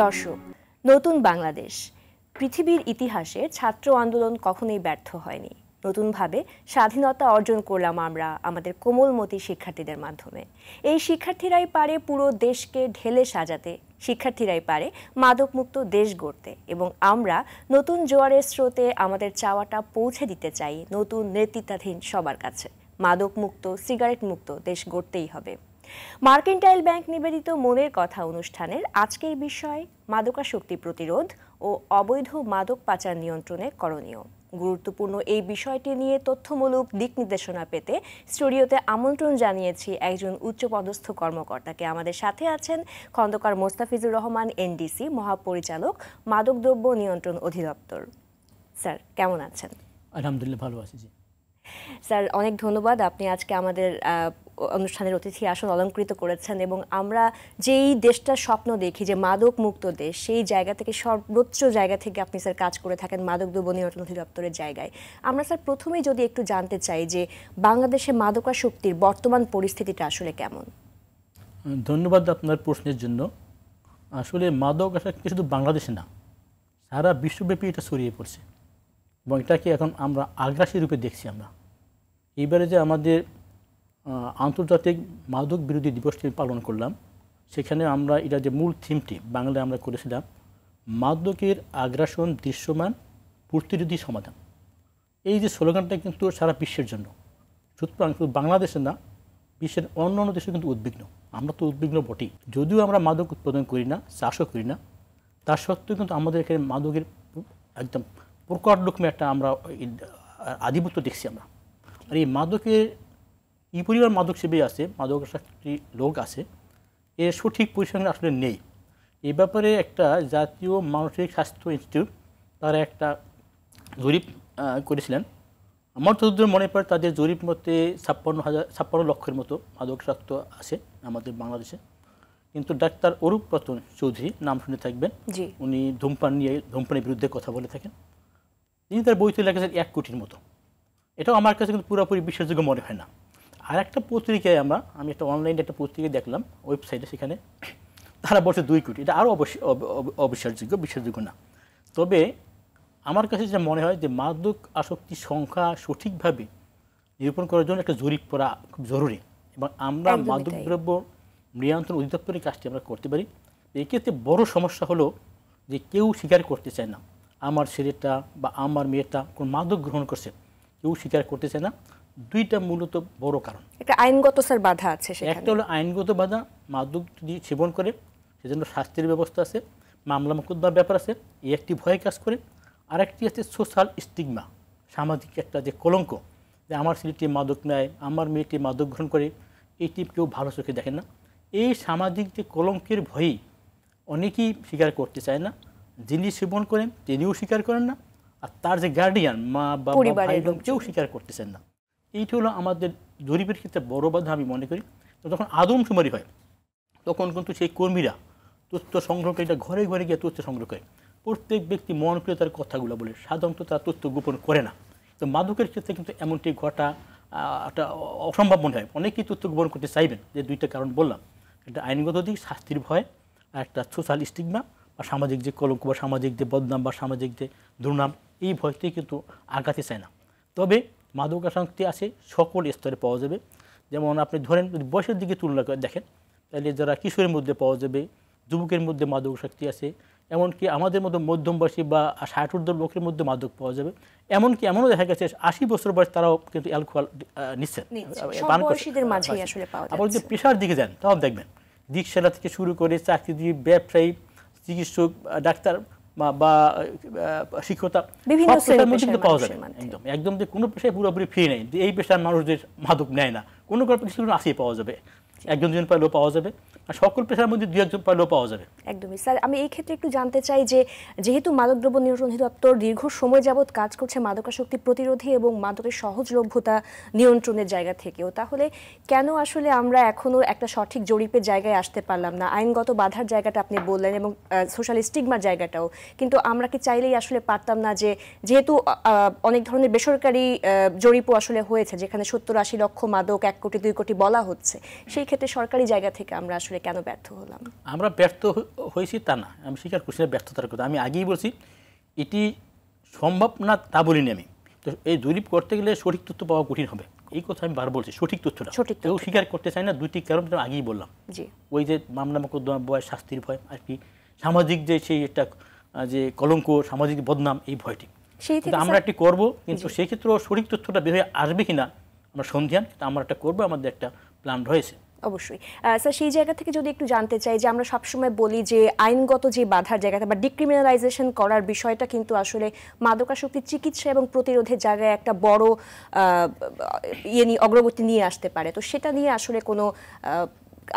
দর্শক, নতুন বাংলাদেশ পৃথিবীর ইতিহাসে ছাত্র আন্দোলন কখনোই ব্যর্থ হয়নি। নতুনভাবে স্বাধীনতা অর্জন করলাম আমরা আমাদের কোমলমতি শিক্ষার্থীদের মাধ্যমে। এই শিক্ষার্থীরাই পারে পুরো দেশকে ঢেলে সাজাতে, শিক্ষার্থীরাই পারে মাদকমুক্ত দেশ গড়তে, এবং আমরা নতুন জোয়ারের স্রোতে আমাদের চাওয়াটা পৌঁছে দিতে চাই নতুন নেতৃত্বাধীন সবার কাছে। মাদকমুক্ত, সিগারেট মুক্ত দেশ গড়তেই হবে। মার্কেন্টাইল ব্যাংক নিবেদিত মনের কথা অনুষ্ঠানের আজকের বিষয় মাদকাসক্তি প্রতিরোধ ও অবৈধ মাদক পাচার নিয়ন্ত্রণে করণীয়। গুরুত্বপূর্ণ এই বিষয়টি নিয়ে তথ্যমূলক দিক নির্দেশনা পেতে স্টুডিওতে আমন্ত্রণ জানিয়েছি একজন উচ্চপদস্থ কর্মকর্তাকে। আমাদের সাথে আছেন খন্দকার মোস্তাফিজুর রহমান, এনডিসি, মহাপরিচালক, মাদকদ্রব্য নিয়ন্ত্রণ অধিদপ্তর। স্যার, কেমন আছেন? আলহামদুলিল্লাহ, ভালো আছি। স্যার, অনেক ধন্যবাদ, আপনি আজকে আমাদের অনুষ্ঠানের অতিথি আসন অলঙ্কৃত করেছেন। এবং আমরা যেই দেশটার স্বপ্ন দেখি যে মাদক মুক্ত দেশ, সেই জায়গা থেকে সর্বোচ্চ জায়গা থেকে আপনি স্যার কাজ করে থাকেন মাদকদ্রব্য নিয়ন্ত্রণ অধিদপ্তরের জায়গায়। আমরা স্যার প্রথমেই যদি একটু জানতে চাই যে বাংলাদেশে মাদকাসক্তির বর্তমান পরিস্থিতিটা আসলে কেমন? ধন্যবাদ আপনার প্রশ্নের জন্য। আসলে মাদকাসক্তি শুধু বাংলাদেশে না, সারা বিশ্বব্যাপী এটা ছড়িয়ে পড়ছে এবং এটাকে এখন আমরা আগ্রাসী রূপে দেখছি। আমরা এইবারে যে আমাদের আন্তর্জাতিক মাদক বিরোধী দিবসটি পালন করলাম, সেখানে আমরা এটা যে মূল থিমটি বাংলায় আমরা করেছিলাম মাদকের আগ্রাসন দৃশ্যমান প্রতিরোধী সমাধান। এই যে স্লোগানটা কিন্তু সারা বিশ্বের জন্য, সুতরাং শুধু বাংলাদেশে না, বিশ্বের অন্য অন্য দেশে কিন্তু উদ্বিগ্ন। আমরা তো উদ্বিগ্ন বটেই, যদিও আমরা মাদক উৎপাদন করি না, চাষও করি না, তার সত্ত্বেও কিন্তু আমাদের এখানে মাদকের একদম প্রকট রকমে একটা আমরা আধিপত্য দেখছি আমরা। আর এই মাদকের এই পরিমাণ মাদক সেবী আছে, মাদকাসক্তি লোক আছে, এর সঠিক পরিসংখ্যান আসলে নেই। এই ব্যাপারে একটা জাতীয় মানসিক স্বাস্থ্য ইনস্টিটিউট তারা একটা জরিপ করেছিলেন। আমার যতদূর মনে পড়ে তাদের জরিপ মতে 56 লক্ষের মতো মাদকাসক্ত আছে আমাদের বাংলাদেশে। কিন্তু ডাক্তার অরূপ রতন চৌধুরী, নাম শুনে থাকবেন, উনি ধূমপানের বিরুদ্ধে কথা বলে থাকেন। তিনি তার বইতে লেখেছেন 1 কোটির মতো। এটাও আমার কাছে কিন্তু পুরোপুরি বিশ্বাসযোগ্য মনে হয় না। আর একটা পত্রিকায় আমি একটা অনলাইনে একটা পত্রিকায় দেখলাম, ওয়েবসাইটে, সেখানে তারা বলছে 2 কোটি। এটা আরও বিশ্বাসযোগ্য না। তবে আমার কাছে যেটা মনে হয় যে মাদক আসক্তির সংখ্যা সঠিকভাবে নিরূপণ করার জন্য একটা জরিপ করা খুব জরুরি, এবং আমরা মাদকদ্রব্য নিয়ন্ত্রণ অধিদপ্তরের কাজটি আমরা করতে পারি। এক্ষেত্রে বড় সমস্যা হলো যে কেউ স্বীকার করতে চায় না আমার ছেলেটা বা আমার মেয়েটা কোন মাদক গ্রহণ করছে, কেউ স্বীকার করতে চায় না। দুইটা মূলত বড় কারণ। একটা আইনগত স্যার বাধা আছে, একটা হলো আইনগত বাধা, মাদক যদি সেবন করে সেজন্য শাস্তির ব্যবস্থা আছে, মামলা মোকদ্দমার ব্যাপার আছে, এই একটি ভয় কাজ করে। আরেকটি আছে সোশ্যাল স্টিগমা, সামাজিক একটা যে কলঙ্ক, যে আমার ছেলেটি মাদক নেয়, আমার মেয়েটি মাদক গ্রহণ করে, এইটি কেউ ভালো চোখে দেখে না। এই সামাজিক যে কলঙ্কের ভয়েই অনেকেই স্বীকার করতে চায় না। যিনি সেবন করেন তিনিও স্বীকার করেন না, আর তার যে গার্ডিয়ান, মা বা ভাই বোন, কেউ স্বীকার করতেছেন না। এইটি হলো আমাদের জরিপের ক্ষেত্রে বড় বাধা আমি মনে করি। তো যখন আদমশুমারি হয় তখন কিন্তু সেই কর্মীরা তথ্য সংগ্রহকারীরা ঘরে ঘরে গিয়ে তথ্য সংগ্রহ করে, প্রত্যেক ব্যক্তি মন করে তার কথাগুলো বলে, সাধারণত তারা তথ্য গোপন করে না। তো মাদকের ক্ষেত্রে কিন্তু এমনটি ঘটা একটা অসম্ভব মনে হয়। অনেকেই তথ্য গোপন করতে চাইবেন, যে দুইটা কারণ বললাম, একটা আইনগত দিক, শাস্তির ভয়, আর একটা সোশ্যাল স্টিগমা বা সামাজিক যে কলঙ্ক বা সামাজিক যে বদনাম বা সামাজিক যে দুর্নাম, এই ভয়তেই কিন্তু আগাতে চায় না। তবে মাদকাসক্তি আছে সকল স্তরে পাওয়া যাবে। যেমন আপনি ধরেন যদি বয়সের দিকে তুলনা করে দেখেন, তাহলে যারা কিশোরের মধ্যে পাওয়া যাবে, যুবকের মধ্যে মাদকাসক্তি আছে, এমনকি আমাদের মতো মধ্যম বয়সী বা 60 ঊর্ধ্ব লোকের মধ্যে মাদক পাওয়া যাবে। এমনকি এমনও দেখা গেছে 80 বছর বয়স তারাও কিন্তু অ্যালকোহল নিচ্ছেন। আবার যদি পেশার দিকে যান তখন দেখবেন রিকশালা থেকে শুরু করে চাকরিজীবী, ব্যবসায়ী, চিকিৎসক, ডাক্তার বা শিক্ষকতা, বিভিন্ন মধ্যে পাওয়া যাবে। একদম যে কোনো পেশায় পুরোপুরি ফ্রি নেই, এই পেশার মানুষদের মাদক নেয় না, কোনো কিছু আসেই পাওয়া যাবে, একজন দুজন পাইলেও পাওয়া যাবে, আর সকল পেশার মধ্যে 2-1 পাইলেও পাওয়া যাবে। একদমই স্যার, আমি এই ক্ষেত্রে একটু জানতে চাই যে যেহেতু মাদকদ্রব্য নিয়ন্ত্রণ অধিদপ্তর দীর্ঘ সময় যাবৎ কাজ করছে মাদকাসক্তি প্রতিরোধী এবং মাদকের সহজলভ্যতা নিয়ন্ত্রণের জায়গা থেকেও, তাহলে কেন আসলে আমরা এখনো একটা সঠিক জরিপের জায়গায় আসতে পারলাম না? আইনগত বাধার জায়গাটা আপনি বললেন এবং সোশ্যাল স্টিগমার জায়গাটাও, কিন্তু আমরা কি চাইলেই আসলে পারতাম না যে যেহেতু অনেক ধরনের বেসরকারি জরিপও আসলে হয়েছে যেখানে 70-80 লক্ষ মাদক 1 কোটি 2 কোটি বলা হচ্ছে, সেই সেক্ষেত্রে সরকারি জায়গা থেকে আমরা আসলে কেন ব্যর্থ হলাম? আমরা ব্যর্থ হয়েছি তা না, আমি স্বীকার করছি না ব্যর্থতার কথা। আমি আগেই বলছি এটি সম্ভব না তা বলিনি আমি। তো এই জরিপ করতে গেলে সঠিক তথ্য পাওয়া কঠিন হবে, এই কথা আমি বারবার বলছি। সঠিক তথ্যটা কেউ স্বীকার করতে চায় না, দুইটি কারণ আগেই বললাম। ওই যে মামলা মোকদ্দমা ভয়, শাস্তির ভয়, আর কি সামাজিক যে সেই একটা যে কলঙ্ক, সামাজিক বদনাম, এই ভয়টি আমরা একটি করব, কিন্তু সেই ক্ষেত্রে সঠিক তথ্যটা বের হয়ে আসবে কিনা আমরা সন্ধিহান। আমরা একটা করবো, আমাদের একটা প্ল্যান রয়েছে। অবশ্যই স্যার, সেই জায়গা থেকে যদি একটু জানতে চাই যে আমরা সবসময় বলি যে আইনগত যে বাধার জায়গাটা বা ডিক্রিমিনালাইজেশন করার বিষয়টা কিন্তু আসলে মাদকাসক্তির চিকিৎসা এবং প্রতিরোধের জায়গায় একটা বড় অগ্রগতি নিয়ে আসতে পারে। তো সেটা নিয়ে আসলে কোনো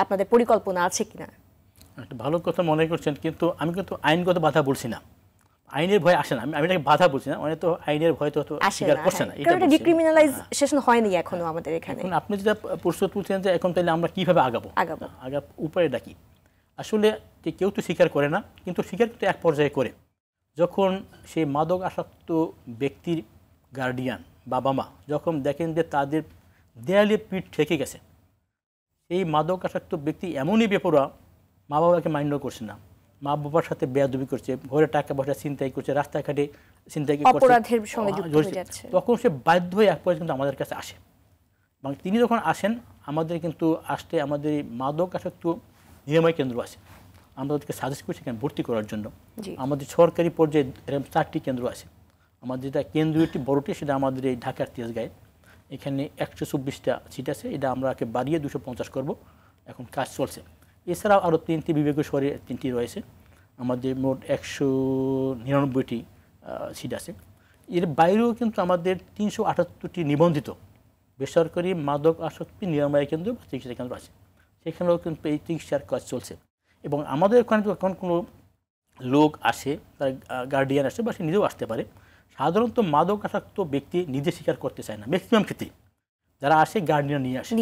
আপনাদের পরিকল্পনা আছে কিনা? একটা ভালো কথা মনে করছেন, কিন্তু আমি কিন্তু আইনগত বাধা বলছি না, আইনের ভয় আসে না। আমি এটাকে বাধা বলছি না, মানে তো আইনের ভয় তো স্বীকার করছে না। এটা ডিক্রিমিনালাইজেশন হয়নি এখনো আমাদের এখানে। এখন আপনি যেটা প্রশ্ন তুলছেন যে এখন তাহলে আমরা কিভাবে আগাবো উপায়টা কি? আসলে কেউ তো স্বীকার করে না, কিন্তু স্বীকার করতে এক পর্যায়ে করে। যখন সেই মাদক আসক্ত ব্যক্তির গার্ডিয়ান, বাবা মা যখন দেখেন যে তাদের দেয়ালে পিঠ ঠেকে গেছে, এই মাদক আসক্ত ব্যক্তি এমনই বেপরোয়া, মা বাবাকে মান্য করছে না, মা বাবার সাথে বেয়াদবি করছে, ঘরে টাকা পয়সা ছিনতাই করছে, রাস্তাঘাটে ছিনতাই করছে, তখন সে বাধ্য হয়ে এক পর্যায়ে কিন্তু আমাদের কাছে আসে। এবং তিনি যখন আসেন, আমাদের কিন্তু আসতে আমাদের মাদক আসক্ত নিরাময় কেন্দ্র আছে, আমরা ওদেরকে সাজেস্ট করছি এখানে ভর্তি করার জন্য। আমাদের সরকারি পর্যায়ে এরকম 4টি কেন্দ্র আছে। আমাদের যেটা কেন্দ্রীয়টি বড়টি, সেটা আমাদের এই ঢাকার তেজগাঁয়ে, এখানে 124টা সিট আছে, এটা আমরা বাড়িয়ে 250 করব, এখন কাজ চলছে। এছাড়াও আরও 3টি বিভাগীয় শহরে 3টি রয়েছে, আমাদের মোট 199টি সিট আছে। এর বাইরেও কিন্তু আমাদের 378টি নিবন্ধিত বেসরকারি মাদক আসক্তি নিরাময় কেন্দ্র বা চিকিৎসা কেন্দ্র আছে, সেখানেও কিন্তু এই চিকিৎসার কাজ চলছে। এবং আমাদের ওখানে যখন কোনো লোক আসে, তার গার্ডিয়ান আসে বা সে নিজেও আসতে পারে, সাধারণত মাদক আসক্ত ব্যক্তি নিজে স্বীকার করতে চায় না। ম্যাক্সিমাম ক্ষেত্রে যারা আসে গার্ডিয়ান নিয়ে আসে,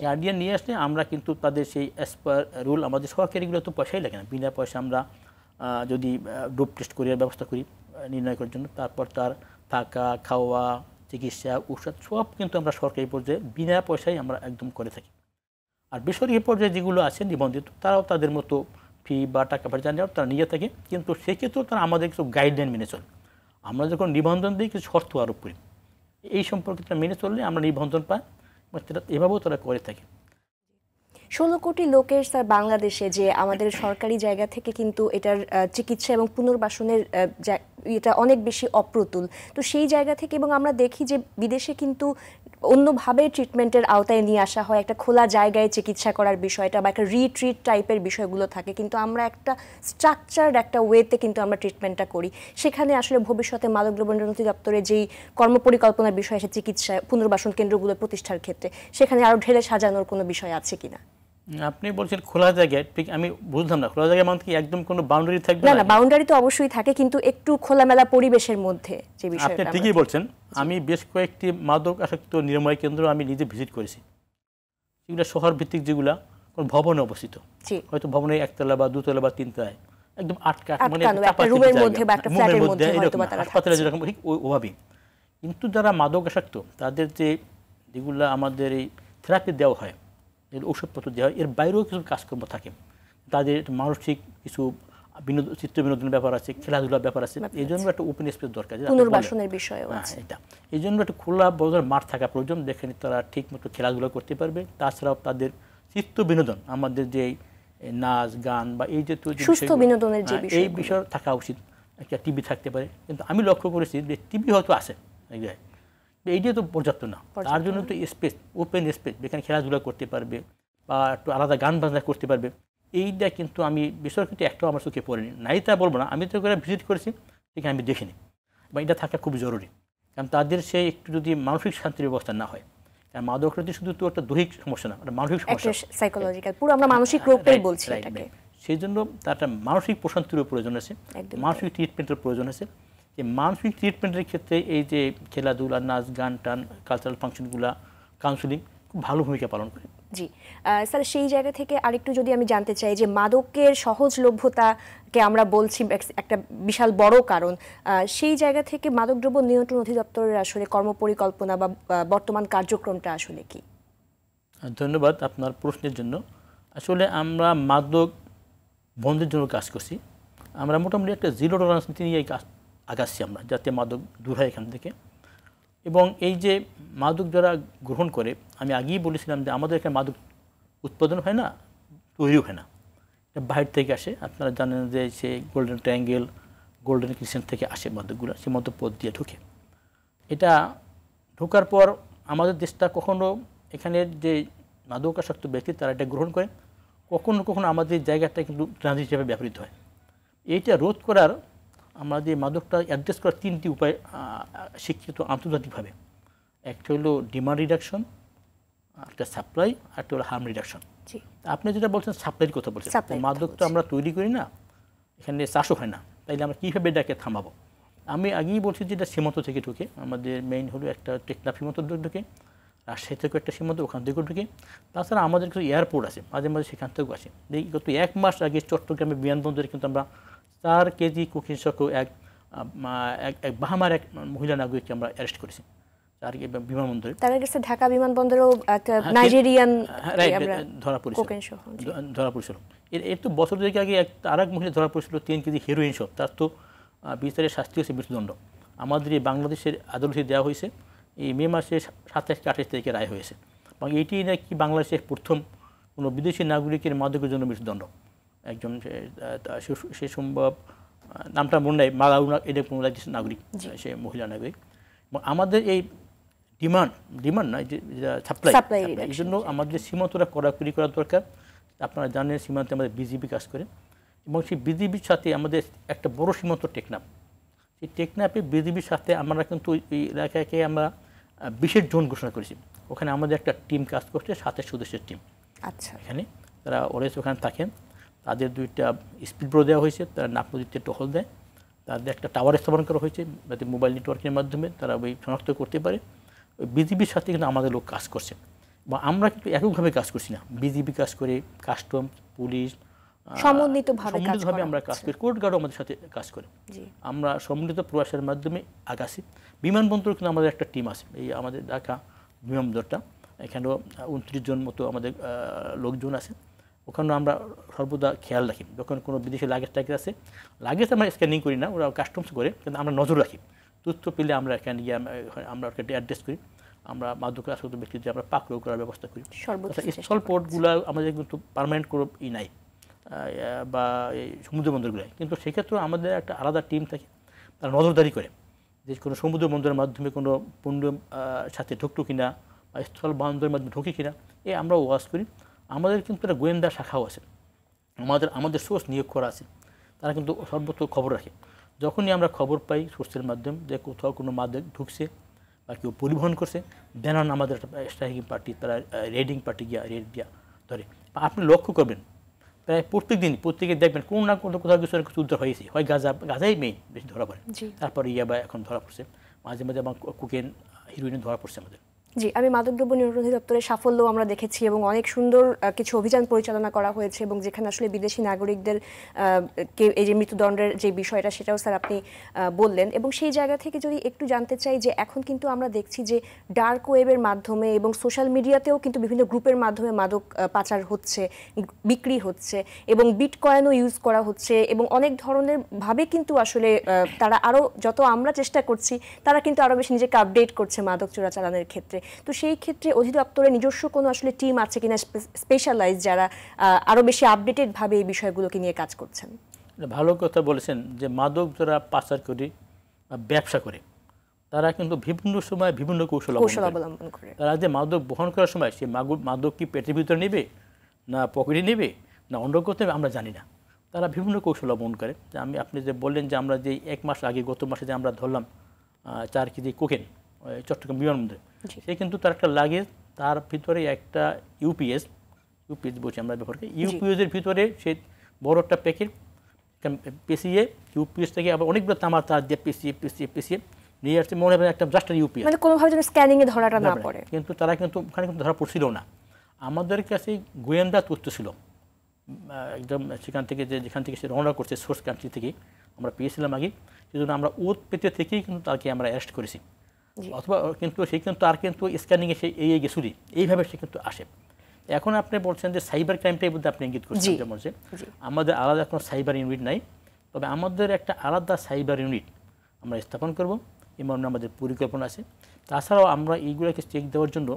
গার্ডিয়ান নিয়ে আসলে আমরা কিন্তু তাদের সেই অ্যাজ পার রুল, আমাদের সরকারিগুলো তো পয়সাই লাগে না, বিনা পয়সা আমরা যদি ডোপ টেস্ট করার ব্যবস্থা করি নির্ণয় করার জন্য, তারপর তার থাকা, খাওয়া, চিকিৎসা, ঔষধ সব কিন্তু আমরা সরকারি পর্যায়ে বিনা পয়সায় আমরা একদম করে থাকি। আর বেসরকারি পর্যায়ে যেগুলো আছে নিবন্ধিত, তারাও তাদের মতো ফি বা টাকা পয়সা জানিয়ে তারা নিয়ে থাকে, কিন্তু সেক্ষেত্রেও তারা আমাদের কিছু গাইডলাইন মেনে চলে। আমরা যখন নিবন্ধন দিই কিছু শর্ত আরোপ করি, এই সম্পর্কে তারা মেনে চললে আমরা নিবন্ধন পাই, এভাবেও তারা করে থাকে। 16 কোটি লোকের স্যার বাংলাদেশে যে আমাদের সরকারি জায়গা থেকে কিন্তু এটার চিকিৎসা এবং পুনর্বাসনের এটা অনেক বেশি অপ্রতুল। তো সেই জায়গা থেকে, এবং আমরা দেখি যে বিদেশে কিন্তু অন্যভাবে ট্রিটমেন্টের আওতায় নিয়ে আসা হয়, একটা খোলা জায়গায় চিকিৎসা করার বিষয়টা বা একটা রিট্রিট টাইপের বিষয়গুলো থাকে, কিন্তু আমরা একটা স্ট্রাকচার্ড একটা ওয়েতে কিন্তু আমরা ট্রিটমেন্টটা করি। সেখানে আসলে ভবিষ্যতে মাদকদ্রব্য নিয়ন্ত্রণ অধিদপ্তরের যেই কর্মপরিকল্পনার বিষয় আছে চিকিৎসা পুনর্বাসন কেন্দ্রগুলো প্রতিষ্ঠার ক্ষেত্রে, সেখানে আরও ঢেলে সাজানোর কোনো বিষয় আছে কিনা? আপনি বলছেন খোলা জায়গায়, ঠিক আমি বুঝলাম না, খোলা জায়গায় মানে কি একদম কোনো বাউন্ডারি থাকবে? না, বাউন্ডারি তো অবশ্যই থাকে, কিন্তু একটু খোলামেলা পরিবেশের মধ্যে যে বিষয়টা। আপনি ঠিকই বলছেন। আমি বেশ কয়েকটি মাদক আসক্ত নিরাময় কেন্দ্র আমি নিজে ভিজিট করেছি, সেগুলো শহর ভিত্তিক, যেগুলো কোনো ভবনে অবস্থিত, হয়তো ভবনে 1তলা বা 2তলা বা 3তলায় একদম আটকা, মানে রুমের মধ্যে বা একটা ফ্ল্যাটের মধ্যে, হাসপাতালে যেরকম ঠিক ওভাবেই। কিন্তু যারা মাদক আসক্ত তাদের যেগুলো আমাদের এই থেরাপি দেওয়া হয়, ঔষধপত্র দেওয়া হয়, এর বাইরেও কিছু কাজকর্ম থাকে। তাদের মানসিক কিছু চিত্র বিনোদনের ব্যাপার আছে, খেলাধুলার ব্যাপার আছে, এই জন্য একটা ওপেন স্পেস দরকার, পুনর্বাসনের বিষয় আছে। এটা এই জন্য একটা খোলা বড় মাঠ থাকা প্রয়োজন, যেখানে তারা ঠিক মতো খেলাধুলা করতে পারবে। তাছাড়াও তাদের চিত্ত বিনোদন, আমাদের যে নাচ গান বা এই যে সুস্থ বিনোদনের যে এই বিষয় থাকা উচিত। একটা টিভি থাকতে পারে, কিন্তু আমি লক্ষ্য করেছি যে টিভি হয়তো আছে এক জায়গায়, এইটা তো পর্যাপ্ত না। তার জন্য তো স্পেস, ওপেন স্পেস, যেখানে খেলাধুলা করতে পারবে বা একটু আলাদা গান বাজনা করতে পারবে, এইটা কিন্তু আমি বেসরকারি একটাও আমার চোখে পড়েনি। নাই তা বলবো না, আমি তো করে ভিজিট করেছি, সেখানে আমি দেখিনি। বা এটা থাকা খুব জরুরি, কারণ তাদের সেই একটু যদি মানসিক শান্তির ব্যবস্থা না হয়, কারণ মাদক শুধু তো একটা দৈহিক সমস্যা না, একটা মানসিক সমস্যা, সাইকোলজিক্যাল, পুরো আমরা মানসিক রোগটাই বলছি এটাকে। সেই জন্য তার একটা মানসিক প্রশান্তিরও প্রয়োজন আছে, মানসিক ট্রিটমেন্টের প্রয়োজন আছে। এই মানসিক ট্রিটমেন্টের ক্ষেত্রে এই যে খেলাধুলা, নাচ গান টান, কালচারাল ফাংশনগুলো, কাউন্সিলিং খুব ভালো ভূমিকা পালন করে। জি স্যার, সেই জায়গা থেকে আরেকটু যদি আমি জানতে চাই যে মাদকের সহজলভ্যতাকে আমরা বলছি একটা বিশাল বড় কারণ, সেই জায়গা থেকে মাদকদ্রব্য নিয়ন্ত্রণ অধিদপ্তরের আসলে কর্মপরিকল্পনা বা বর্তমান কার্যক্রমটা আসলে কি? ধন্যবাদ আপনার প্রশ্নের জন্য। আসলে আমরা মাদক বন্ধের জন্য কাজ করছি। আমরা মোটামুটি একটা জিরো টলারেন্স নীতি নিয়ে কাজ আগাচ্ছি আমরা, যাতে মাদক দূর হয় এখান থেকে। এবং এই যে মাদক যারা গ্রহণ করে, আমি আগেই বলেছিলাম যে আমাদের এখানে মাদক উৎপাদন হয় না, তৈরিও হয় না, এটা বাইরে থেকে আসে। আপনারা জানেন যে সে গোল্ডেন ট্রায়াঙ্গেল, গোল্ডেন ক্রিসেন্ট থেকে আসে মাদকগুলো, সে মধ্যপথ দিয়ে ঢুকে। এটা ঢোকার পর আমাদের দেশটা কখনো এখানের যে মাদকাসক্ত ব্যক্তি তারা এটা গ্রহণ করে, কখনো কখনো আমাদের জায়গাটা কিন্তু ট্রানজিট হিসেবে ব্যবহৃত হয়। এইটা রোধ করার, আমাদের মাদকটা অ্যাড্রেস করার 3টি উপায় শিক্ষিত আন্তর্জাতিকভাবে। একটা হলো ডিমান্ড রিডাকশন, একটা সাপ্লাই, আর একটা হলো হার্ম রিডাকশন। আপনি যেটা বলছেন সাপ্লাইয়ের কথা বলছেন, মাদক তো আমরা তৈরি করি না, এখানে চাষও হয় না, তাইলে আমরা কীভাবে এটাকে থামাবো? আমি আগেই বলছি যে এটা সীমান্ত থেকে ঢুকে, আমাদের মেইন হলো একটা টেকনাফ সীমান্ত ঢুকে, রাজশাহী থেকেও একটা সীমান্ত, ওখান থেকেও ঢুকে। তাছাড়া আমাদের কিছু এয়ারপোর্ট আছে, মাঝে মাঝে সেখান থেকেও আসে। গত 1 মাস আগে চট্টগ্রামে বিমানবন্দরে কিন্তু আমরা 4 কেজি কোকেইন সহ এক বাহামার এক মহিলা নাগরিককে আমরা অ্যারেস্ট করেছি বিমানবন্দরে। তার কাছে ঢাকা বিমানবন্দরেও একটা নাইজেরিয়ান ধরা পড়েছিল। এর তো বছর দুয়েক আগে আরেক মহিলা ধরা পড়েছিল 3 কেজি হেরোইন সহ, তার তো বিচারের শাস্তি হচ্ছে মৃত্যুদণ্ড। আমাদের এই বাংলাদেশের আদালতে দেওয়া হয়েছে, এই মে মাসের 27-28 তারিখে রায় হয়েছে। এবং এইটি নাকি বাংলাদেশের প্রথম কোনো বিদেশি নাগরিকের মাদকের জন্য মৃত্যুদণ্ড। একজন সে সম্ভব নামটা মনে নাই, মালাউনা, এটা কোনো রাজ্যের নাগরিক, সে মহিলা নাগরিক। এবং আমাদের এই ডিমান্ড নয়, যে সাপ্লাই, এই জন্য আমাদের সীমান্তটা কড়াকড়ি করা দরকার। আপনারা জানেন সীমান্তে আমাদের বিজিবি কাজ করে, এবং সেই বিজিবির সাথে আমাদের একটা বড় সীমান্ত টেকনাফ। সেই টেকনাফে বিজিবির সাথে আমরা কিন্তু এই এলাকাকে আমরা বিশেষ জোন ঘোষণা করেছি। ওখানে আমাদের একটা টিম কাজ করছে, 27 সদস্যের টিম। আচ্ছা, এখানে তারা অলওয়েজ ওখানে থাকেন। তাদের 2টা স্পিড বোট দেওয়া হয়েছে, তারা নাপ নদীতে টহল দেয়। তাদের একটা টাওয়ার স্থাপন করা হয়েছে, যাতে মোবাইল নেটওয়ার্কের মাধ্যমে তারা ওই শনাক্ত করতে পারে। ওই বিজিবির সাথে কিন্তু আমাদের লোক কাজ করছে, বা আমরা কিন্তু এককভাবে কাজ করছি না। বিজিবি কাজ করে, কাস্টমস, পুলিশ সমন্বিতভাবে আমরা কাজ করি, কোর্ট গার্ডও আমাদের সাথে কাজ করে। আমরা সম্মিলিত প্রয়াসের মাধ্যমে আগাছি। বিমানবন্দর কিন্তু আমাদের একটা টিম আছে, এই আমাদের ঢাকা বিমানবন্দরটা, এখানেও 29 জন মতো আমাদের লোকজন আছে। ওখানেও আমরা সর্বদা খেয়াল রাখি, যখন কোনো বিদেশি লাগেজ টাগেজ আছে, লাগেজ আমরা স্ক্যানিং করি না, ওরা কাস্টমস করে, কিন্তু আমরা নজর রাখি। তথ্য পেলে আমরা এখানে গিয়ে আমরা ওকে অ্যাড্রেস করি। আমরা মাদকাসক্ত ব্যক্তিদের আমরা পাকড়াও করার ব্যবস্থা করি। স্থল পোর্টগুলো আমাদের কিন্তু পার্মানেন্ট কোনো নাই, বা এই সমুদ্র বন্দরগুলোয়, কিন্তু সেক্ষেত্রেও আমাদের একটা আলাদা টিম থাকে, তারা নজরদারি করে যে কোনো সমুদ্র বন্দরের মাধ্যমে কোনো পণ্য সাথে ঢুকতো কিনা, বা স্থল বন্দরের মাধ্যমে ঢুকে কিনা, আমরা ওয়াচ করি। আমাদের কিন্তু একটা গোয়েন্দা শাখাও আছে, আমাদের সোর্স নিয়োগ করা আছে, তারা কিন্তু সর্বত্র খবর রাখে। যখনই আমরা খবর পাই সোর্সের মাধ্যমে যে কোথাও কোনো মাদক ঢুকছে বা কেউ পরিবহন করছে, দেন আমাদের একটা স্ট্রাইকিং পার্টি, তারা রেডিং পার্টি গিয়া রেড দিয়া ধরে। আপনি লক্ষ্য করবেন প্রায় প্রত্যেকে দেখবেন কোনো না কোনো কোথাও কিছু উদ্ধার হয়েছে, হয় গাঁজাই মেইন বেশি ধরা পড়ে, তারপরে ইয়াবা এখন ধরা পড়ছে, মাঝে মাঝে আমার কোকেন, হিরোইন ধরা পড়ছে আমাদের। জি, আমি মাদকদ্রব্য নিয়ন্ত্রণ অধিদপ্তরের সাফল্য আমরা দেখেছি, এবং অনেক সুন্দর কিছু অভিযান পরিচালনা করা হয়েছে, এবং যেখানে আসলে বিদেশি নাগরিকদের এই যে মৃত্যুদণ্ডের যে বিষয়টা, সেটাও স্যার আপনি বললেন। এবং সেই জায়গা থেকে যদি একটু জানতে চাই যে এখন কিন্তু আমরা দেখছি যে ডার্ক ওয়েবের মাধ্যমে এবং সোশ্যাল মিডিয়াতেও কিন্তু বিভিন্ন গ্রুপের মাধ্যমে মাদক পাচার হচ্ছে, বিক্রি হচ্ছে, এবং বিটকয়েনও ইউজ করা হচ্ছে, এবং অনেক ধরনের ভাবে কিন্তু আসলে তারা আরও, যত আমরা চেষ্টা করছি, তারা কিন্তু আরও বেশি নিজেকে আপডেট করছে মাদক চোরাচালানের ক্ষেত্রে। তো সেই ক্ষেত্রে অধিদপ্তরের নিজস্ব কোনো আসলে টিম আছে কিনা, স্পেশালাইজ, যারা আরও বেশি আপডেটেড ভাবে এই বিষয়গুলোকে নিয়ে কাজ করছেন? ভালো কথা বলেছেন, যে মাদক যারা পাচার করে বা ব্যবসা করে, তারা কিন্তু বিভিন্ন সময় বিভিন্ন কৌশল অবলম্বন করে। তারা যে মাদক বহন করার সময় সে মাদক কি পেটের ভিতরে নেবে, না পকেটে নেবে, না অন্য কোথাও, আমরা জানি না। তারা বিভিন্ন কৌশল অবলম্বন করে। আপনি যে বললেন যে আমরা যে 1 মাস আগে, গত মাসে যে আমরা ধরলাম 4 কেজি কোকেন চট্টগ্রাম বিমানবন্দরে, সে কিন্তু তার একটা লাগেজ, তার ভিতরে একটা ইউপিএস বলছি আমরা ব্যবহার করি, ইউপিএসের ভিতরে সে বড় একটা প্যাকেট পেঁচিয়ে, ইউপিএস থেকে আবার অনেকগুলো তামার তার দিয়ে পেঁচিয়ে নিয়ে আসছে, মনে হয় একটা জাস্ট ইউপিএস, মানে কোনোভাবে যেন স্ক্যানিংয়ে ধরাটা না পড়ে। কিন্তু তারা কিন্তু ওখানে কিন্তু ধরা পড়ছিল না। আমাদের কাছে গোয়েন্দা তথ্য ছিল একদম সেখান থেকে, যেখান থেকে সে রওনা করছে সোর্স কান্ট্রি থেকে আমরা পেয়েছিলাম আগে, সেজন্য আমরা ওত পেতে থেকেই কিন্তু তাকে আমরা অ্যারেস্ট করেছি। অথবা কিন্তু সে কিন্তু আর কিন্তু স্ক্যানিংয়ে সে এই গেছুরি এইভাবে সে কিন্তু আসে। এখন আপনি বলছেন যে সাইবার ক্রাইমটাই বলতে আপনি ইঙ্গিত করছেন, যেমন যে আমাদের আলাদা কোনো সাইবার ইউনিট নাই, তবে আমাদের একটা আলাদা সাইবার ইউনিট আমরা স্থাপন করব, এমন আমাদের পরিকল্পনা আছে। তাছাড়াও আমরা এইগুলোকে চেক দেওয়ার জন্য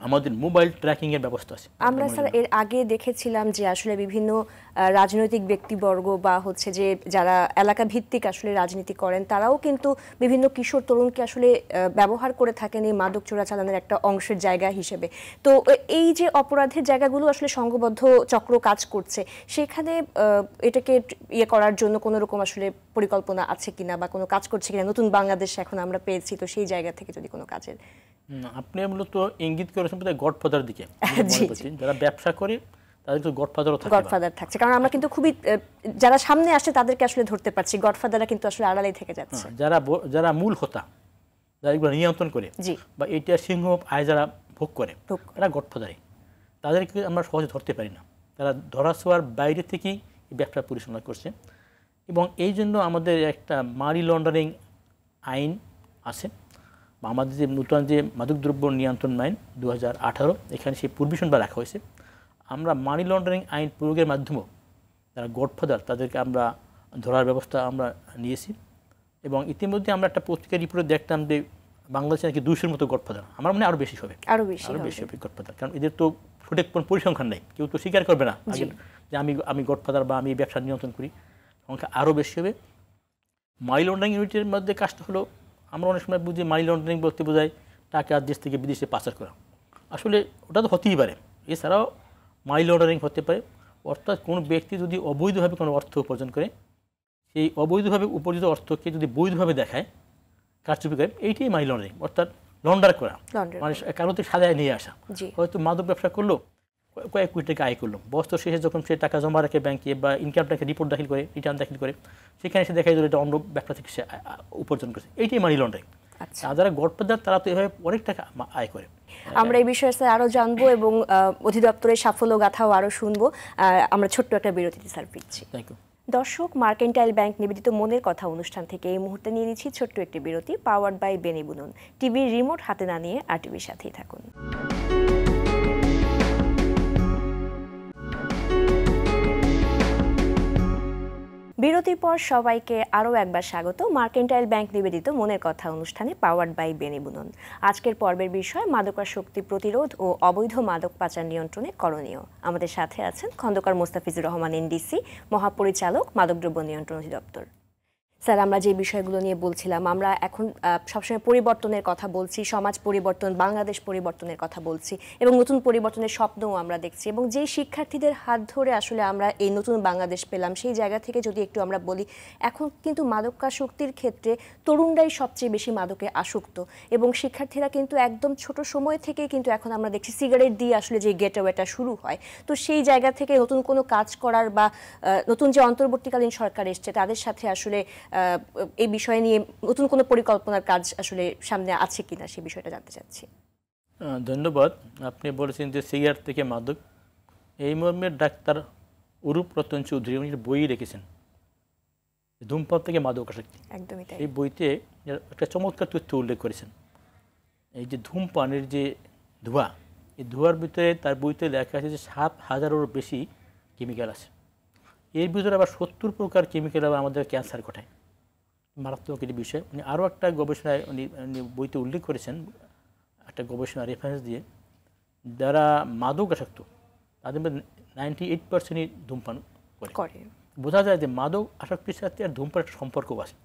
আমাদের মোবাইল ট্র্যাকিংয়ের ব্যবস্থা আছে। আমরা স্যার এর আগে দেখেছিলাম যে আসলে বিভিন্ন রাজনৈতিক ব্যক্তিবর্গ বা হচ্ছে যে যারা এলাকা ভিত্তিক আসলে রাজনীতি করেন তারাও কিন্তু বিভিন্ন কিশোর তরুণকে আসলে ব্যবহার করে থাকেন এই মাদক চোরাচালানের একটা অংশের জায়গা হিসেবে। তো এই যে অপরাধের জায়গাগুলো আসলে সংঘবদ্ধ চক্র কাজ করছে, সেখানে এটাকে ইয়ে করার জন্য কোনো রকম আসলে পরিকল্পনা আছে কিনা বা কোনো কাজ করছে কিনা? নতুন বাংলাদেশ এখন আমরা পেয়েছি, তো সেই জায়গা থেকে যদি কোনো কাজের আপনি মূলত ইঙ্গিত করেছেন গডফাদার দিকে, যারা ব্যবসা করে তাদের তো গডফাদার থাকছে, কারণ আমরা কিন্তু খুবই যারা সামনে আসে তাদেরকে আসলে ধরতে পারছি, গডফাদাররা কিন্তু আসলে আড়ালেই থেকে যাচ্ছে। যারা মূল হোতা, যারা এগুলো নিয়ন্ত্রণ করে বা এটা সিংহ আয় যারা ভোগ করে, এরা গডফাদারই, তাদেরকে আমরা সহজে ধরতে পারি না। তারা ধরা ছোঁয়ার বাইরে থেকেই এই ব্যবসা পরিচালনা করছে। এবং এই জন্য আমাদের একটা মানি লন্ডারিং আইন আছে, বা আমাদের যে নতুন যে মাদকদ্রব্য নিয়ন্ত্রণ আইন 2018, এখানে সেই প্রভিশন বা রাখা হয়েছে। আমরা মানি লন্ডারিং আইন প্রয়োগের মাধ্যমেও যারা গডফাদার তাদেরকে আমরা ধরার ব্যবস্থা আমরা নিয়েছি। এবং ইতিমধ্যে আমরা একটা পত্রিকা রিপোর্টে দেখতাম যে বাংলাদেশে নাকি 200-র মতো গডফাদার, আমার মনে আরও বেশি হবে, আরও বেশি হবে গডফাদার, কারণ এদের তো সঠিক পরিসংখ্যান নেই, কেউ তো স্বীকার করবে না যে আমি গডফাদার বা আমি ব্যবসা নিয়ন্ত্রণ করি, সংখ্যা আরও বেশি হবে। মানি লন্ডারিং ইউনিটের মধ্যে কাজটা হলো, আমরা অনেক সময় বুঝি মানি লন্ডারিং বলতে বোঝায় টাকা দেশ থেকে বিদেশে পাচার করা, আসলে ওটা তো হতেই পারে। এছাড়াও মানি লন্ডারিং হতে পারে, অর্থাৎ কোনো ব্যক্তি যদি অবৈধভাবে কোনো অর্থ উপার্জন করে, সেই অবৈধভাবে উপার্জিত অর্থকে যদি বৈধভাবে দেখায়, কারচুপি করে, এইটাই মানি লন্ডারিং, অর্থাৎ লন্ডার করা, মানে কারো থেকে সাজায় নিয়ে আসা। হয়তো মাদক ব্যবসা করলো, কয়েক কোটি টাকা আয় করলো, বছর শেষে যখন সে টাকা জমা রাখে ব্যাংকে বা ইনকাম ট্যাক্সে রিপোর্ট দাখিল করে, রিটার্ন দাখিল করে, সেখানে সে দেখায় এটা অন্য ব্যবসা থেকে সে উপার্জন করেছে, এইটাই মানি লন্ডারিং। যারা গডফাদার তারা তো এভাবে অনেক টাকা আয় করে। আমরা এই বিষয়ে আরও জানবো এবং অধিদপ্তরের সাফল্য গাথাও আরও শুনবো। আমরা ছোট্ট একটা বিরতিতে স্যার ফিরছি। Thank you. দর্শক, মার্কেন্টাইল ব্যাংক নিবেদিত মনের কথা অনুষ্ঠান থেকে এই মুহূর্তে নিয়ে নিচ্ছি ছোট্ট একটি বিরতি, পাওয়ার্ড বাই বেনি বুনন। টিভির রিমোট হাতে না নিয়ে আরটিভির সাথেই থাকুন। বিরতির পর সবাইকে আরও একবার স্বাগত মার্কেন্টাইল ব্যাংক নিবেদিত মনের কথা অনুষ্ঠানে পাওয়ার্ড বাই বেনি বুনন। আজকের পর্বের বিষয় মাদকাসক্তি প্রতিরোধ ও অবৈধ মাদক পাচার নিয়ন্ত্রণে করণীয়। আমাদের সাথে আছেন খন্দকার মোস্তাফিজুর রহমান, এনডিসি, মহাপরিচালক, মাদকদ্রব্য নিয়ন্ত্রণ অধিদপ্তর। স্যার, আমরা যে বিষয়গুলো নিয়ে বলছিলাম, আমরা এখন সবসময় পরিবর্তনের কথা বলছি, সমাজ পরিবর্তন, বাংলাদেশ পরিবর্তনের কথা বলছি এবং নতুন পরিবর্তনের স্বপ্নও আমরা দেখছি। এবং যেই শিক্ষার্থীদের হাত ধরে আসলে আমরা এই নতুন বাংলাদেশ পেলাম, সেই জায়গা থেকে যদি একটু আমরা বলি, এখন কিন্তু মাদকাসক্তির ক্ষেত্রে তরুণরাই সবচেয়ে বেশি মাদকে আসক্ত এবং শিক্ষার্থীরা কিন্তু একদম ছোট সময় থেকেই কিন্তু এখন আমরা দেখছি সিগারেট দিয়ে আসলে যে গেটওয়েটা শুরু হয়। তো সেই জায়গা থেকে নতুন কোনো কাজ করার বা নতুন যে অন্তর্বর্তীকালীন সরকার এসছে তাদের সাথে আসলে এই বিষয় নিয়ে নতুন কোনো পরিকল্পনার কাজ আসলে সামনে আছে কিনা, সেই বিষয়টা জানতে চাচ্ছি। ধন্যবাদ। আপনি বলেছেন যে সিগারেট থেকে মাদক, এই মর্মে ডাক্তার অরূপ রতন চৌধুরী উনি বই রেখেছেন ধূমপান থেকে মাদক আসক্তি। একদমই তাই। এই বইতে একটা চমৎকার তথ্য উল্লেখ করেছেন। এই যে ধূমপানের যে ধোঁয়া, এই ধোঁয়ার ভিতরে তার বইতে লেখা আছে যে 7,000-এরও বেশি কেমিক্যাল আছে। এর ভিতরে আবার 70 প্রকার কেমিক্যাল আবার আমাদের ক্যান্সার ঘটায়, মারাত্মক একটি বিষয়। উনি আরও একটা গবেষণায় উনি বইতে উল্লেখ করেছেন, একটা গবেষণা রেফারেন্স দিয়ে, যারা মাদক আসক্ত তাদের মধ্যে 98%ই ধূমপান করে। বোঝা যায় যে মাদক আসক্তির সাথে আর ধূমপানের একটা সম্পর্কও আছে।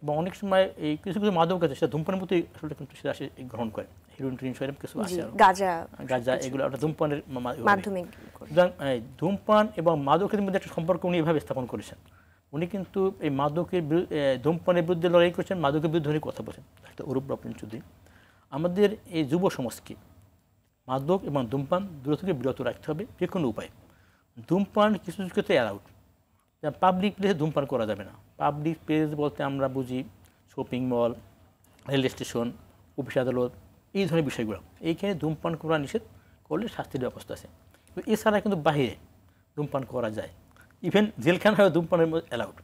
এবং অনেক সময় এই কিছু কিছু মাদক আছে সেটা ধূমপানের মতোই আসলে কিন্তু সেটা গ্রহণ করে, হিরোইন টিন সেরকম কিছু আছে, গাঁজা, এগুলো একটা ধূমপানের মাধ্যমে। সুতরাং ধূমপান এবং মাদকের মধ্যে একটা সম্পর্ক উনি এভাবে স্থাপন করেছেন। উনি কিন্তু এই মাদকের ধূমপানের বিরুদ্ধে লড়াই করছেন, মাদকের বিরুদ্ধে উনি কথা বলছেন। একটা অরূপ রতন চৌধুরী আমাদের এই যুব সমাজকে মাদক এবং ধূমপান দূর থেকে বিরত রাখতে হবে যে কোনো উপায়। ধূমপান কিছু কিছু ক্ষেত্রে অ্যালাউড, পাবলিক প্লেসে ধূমপান করা যাবে না। পাবলিক প্লেস বলতে আমরা বুঝি shopping mall, rail station, office আদালত, এই ধরনের বিষয়গুলো। এইখানে ধূমপান করা নিষেধ, করলে শাস্তির ব্যবস্থা আছে। এছাড়া কিন্তু বাহিরে ধূমপান করা যায়, ইভেন জেলখানায় ধূমপানের মধ্যে অ্যালাউড।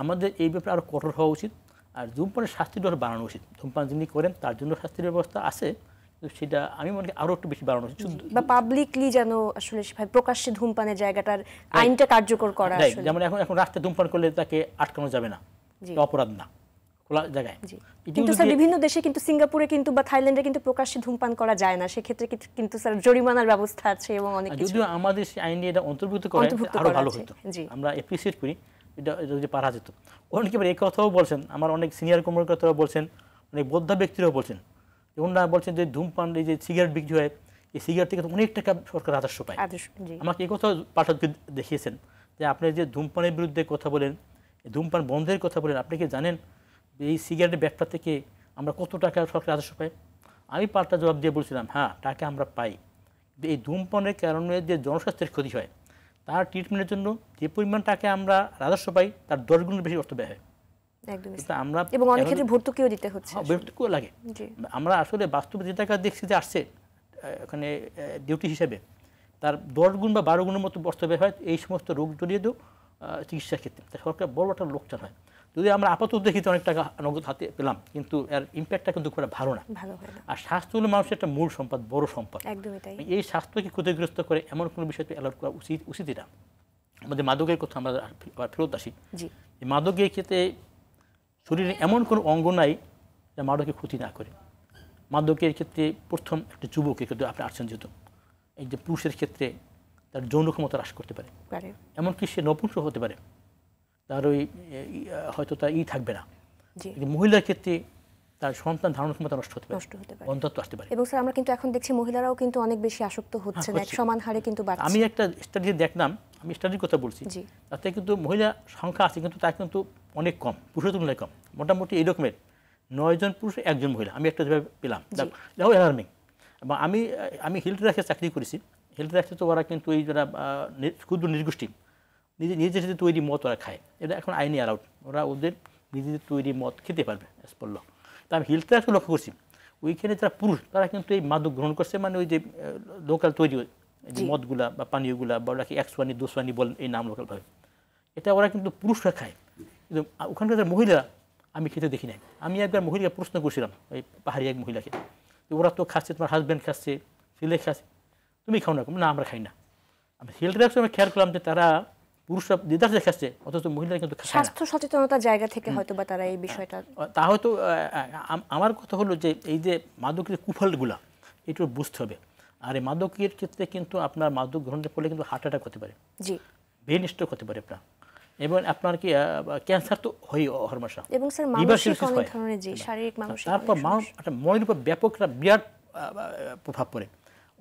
আমাদের এই ব্যাপারে আরও কঠোর হওয়া উচিত, আর ধূমপানের শাস্তিটা আরও বাড়ানো উচিত। ধূমপান যিনি করেন তার জন্য শাস্তির ব্যবস্থা আছে, তো সেটা আমি মনে করি আরও একটু বেশি বাড়ানো উচিত। বা পাবলিকলি যেন আসলে সেভাবে প্রকাশ্যে ধূমপানের জায়গাটার আইনটা কার্যকর করা আসলে। যেমন এখন রাস্তায় ধূমপান করলে তাকে আটকানো যাবে না, অপরাধ না, খোলা জায়গায়। কিন্তু স্যার বিভিন্ন দেশে কিন্তু সিঙ্গাপুরে কিন্তু বা থাইল্যান্ডে কিন্তু প্রকাশ্যে ধূমপান করা যায় না, সেক্ষেত্রে কিন্তু স্যার জরিমানার ব্যবস্থা আছে এবং অনেক কিছু। যদিও আমাদের আইনে এটা অন্তর্ভুক্ত করে আরো ভালো হতো, আমরা অ্যাপ্রিসিয়েট করি, এটা যদি পারা যেত। অনেকে এই কথাও বলছেন, আমার অনেক সিনিয়র কর্মকর্তারাও বলছেন, অনেক বোদ্ধা ব্যক্তিরাও বলছেন, ওনারা বলছেন যে ধূমপান, এই যে সিগারেট বিক্রি হয়, এই সিগারেট থেকে অনেক টাকা সরকার রাজস্ব পায়। আমাকে এই কথাও পাঠককে দেখিয়েছেন যে আপনি যে ধূমপানের বিরুদ্ধে কথা বলেন, ধূমপান বন্ধের কথা বলেন, আপনি কি জানেন এই সিগারেটের ব্যবসা থেকে আমরা কত টাকা সরকার রাজস্ব পাই? আমি পাল্টা জবাব দিয়ে বলছিলাম, হ্যাঁ টাকা আমরা পাই, কিন্তু এই ধূমপানের কারণে যে জনস্বাস্থ্যের ক্ষতি হয়, তার ট্রিটমেন্টের জন্য যে পরিমাণ টাকা আমরা রাজস্ব পাই তার 10 গুণ বেশি অর্থ ব্যয় হয়। আমরা এবং অনেক ক্ষেত্রে ভর্তুকিও দিতে হচ্ছে, ভর্তুকিও লাগে। আমরা আসলে বাস্তবে যে টাকা দেখছি যে আসছে ওখানে ডিউটি হিসেবে, তার 10 গুণ বা 12 গুণের মতো অর্থ ব্যয় হয় এই সমস্ত রোগ জড়িয়ে দেও চিকিৎসার ক্ষেত্রে। সরকার বড় একটা লোকসান হয়। যদি আমরা আপাতত দেখিতে অনেক টাকা নগদ হাতে পেলাম, কিন্তু এর ইম্প্যাক্টটা কিন্তু খুব ভালো না। আর স্বাস্থ্য হলো মানুষের একটা মূল সম্পদ, বড় সম্পদ। এই স্বাস্থ্যকে ক্ষতিগ্রস্ত করে এমন কোনো বিষয়কে অ্যালার্ট করা উচিতই না। আমাদের মাদকের কথা আমরা ফেরত আসি। এই মাদকের ক্ষেত্রে শরীরে এমন কোনো অঙ্গ নাই যা মাদকের ক্ষতি না করে। মাদকের ক্ষেত্রে প্রথম একটা যুবকের ক্ষেত্রে আপনি আসছেন, যেহেতু এই যে পুরুষের ক্ষেত্রে তার যৌন ক্ষমতা হ্রাস করতে পারে, এমনকি সে নপুংসক হতে পারে, তার ওই হয়তো তার থাকবে না। মহিলার ক্ষেত্রে তার সন্তান ধারণ ক্ষমতা নষ্ট হতে পারে, অন্ধত্ব আসতে পারে। এবং স্যার আমরা কিন্তু এখন দেখছি মহিলারাও কিন্তু অনেক বেশি আসক্ত হচ্ছেন, এক সমান হারে কিন্তু বাড়ছে। আমি একটা স্টাডি দেখলাম, আমি স্টাডির কথা বলছি, তাতে কিন্তু মহিলা সংখ্যা আছে কিন্তু তা কিন্তু অনেক কম, পুরুষের তুলনায় কম। মোটামুটি এই রকমের 9 জন পুরুষ 1 জন মহিলা আমি একটা যেভাবে পেলাম, দেখো অ্যালার্মিং। এবং আমি হিল ট্র্যাকে চাকরি করেছি। হিল ট্র্যাকে তো ওরা কিন্তু এই যারা ক্ষুদ্র নির্গোষ্ঠী নিজের সাথে তৈরি মদ ওরা খায়, এটা এখন আইনি অ্যালাউড, ওরা ওদের নিজেদের তৈরি মদ খেতে পারবে বললো। তা আমি হিল ট্র্যাকে লক্ষ্য করছি, ওইখানে যারা পুরুষ তারা কিন্তু এই মাদক গ্রহণ করছে, মানে ওই যে লোকাল তৈরি যে মদগুলা বা পানীয়গুলা বা ওরা কি 100 200 বলেন এই নাম লোকালভাবে, এটা ওরা কিন্তু পুরুষরা খায়। কিন্তু ওখানকার যারা মহিলা আমি খেতে দেখি নাই। আমি একবার মহিলাকে প্রশ্ন করছিলাম, ওই পাহাড়ি এক মহিলাকে, ওরা তো খাচ্ছে, তোমার হাজব্যান্ড খাচ্ছে, ছেলে খাচ্ছে, তুমি খাও না? আমরা খাই না। আমি হিল ট্র্যাকে আমি খেয়াল করলাম যে তারা পুরুষরা দিদার দেখাচ্ছে, অথচ মহিলারা কিন্তু স্বাস্থ্য সচেতনতার জায়গা থেকে হয়তো বা তারা এই বিষয়টা, তা হয়তো আমার কথা হলো যে এই যে মাদকের কুফলগুলা এটা বুঝতে হবে। আর এই মাদকের ক্ষেত্রে কিন্তু আপনার মাদক গ্রহণের ফলে কিন্তু হার্ট অ্যাটাক হতে পারে, ব্রেন স্ট্রোক হতে পারে আপনার, এবং আপনার কি ক্যান্সার তো হয় হরমাশা, এবং স্যার মানসিক অনেক ধরনের যে শারীরিক মানসিক, তারপর একটা মনের উপর ব্যাপক একটা বিরাট প্রভাব পড়ে।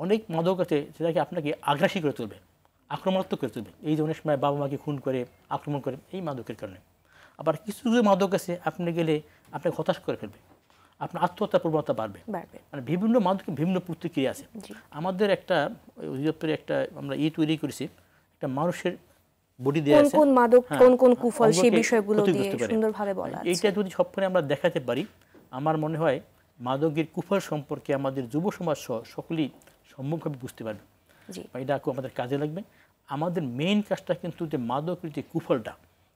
অনেক মাদক আছে সেটাকে আপনাকে আগ্রাসী করে তুলবে, আক্রমণাত্মক করে তুলবে। এই যে অনেক সময় বাবা মাকে খুন করে, আক্রমণ করে এই মাদকের কারণে। আবার কিছু কিছু মাদক আছে আপনি গেলে আপনাকে হতাশ করে ফেলবে, আপনার আত্মহত্যার প্রবণতা বাড়বে। মানে বিভিন্ন মাদকের বিভিন্ন প্রতিক্রিয়া আছে। আমাদের একটা অধিদপ্তরে একটা আমরা তৈরি করেছি, একটা মানুষের বডি দেয়া আছে, কোন মাদক কোন কুফল সেই বিষয়গুলো দিয়ে সুন্দরভাবে বলা আছে। এইটা যদি সবখানে আমরা দেখাতে পারি, আমার মনে হয় মাদকের কুফল সম্পর্কে আমাদের যুব সমাজ সকলেই সম্মুখভাবে বুঝতে পারবে। এটা আমাদের কাজে লাগবে। আমাদের মেইন কাজটা কিন্তু যে মাদকের যে কুফলটা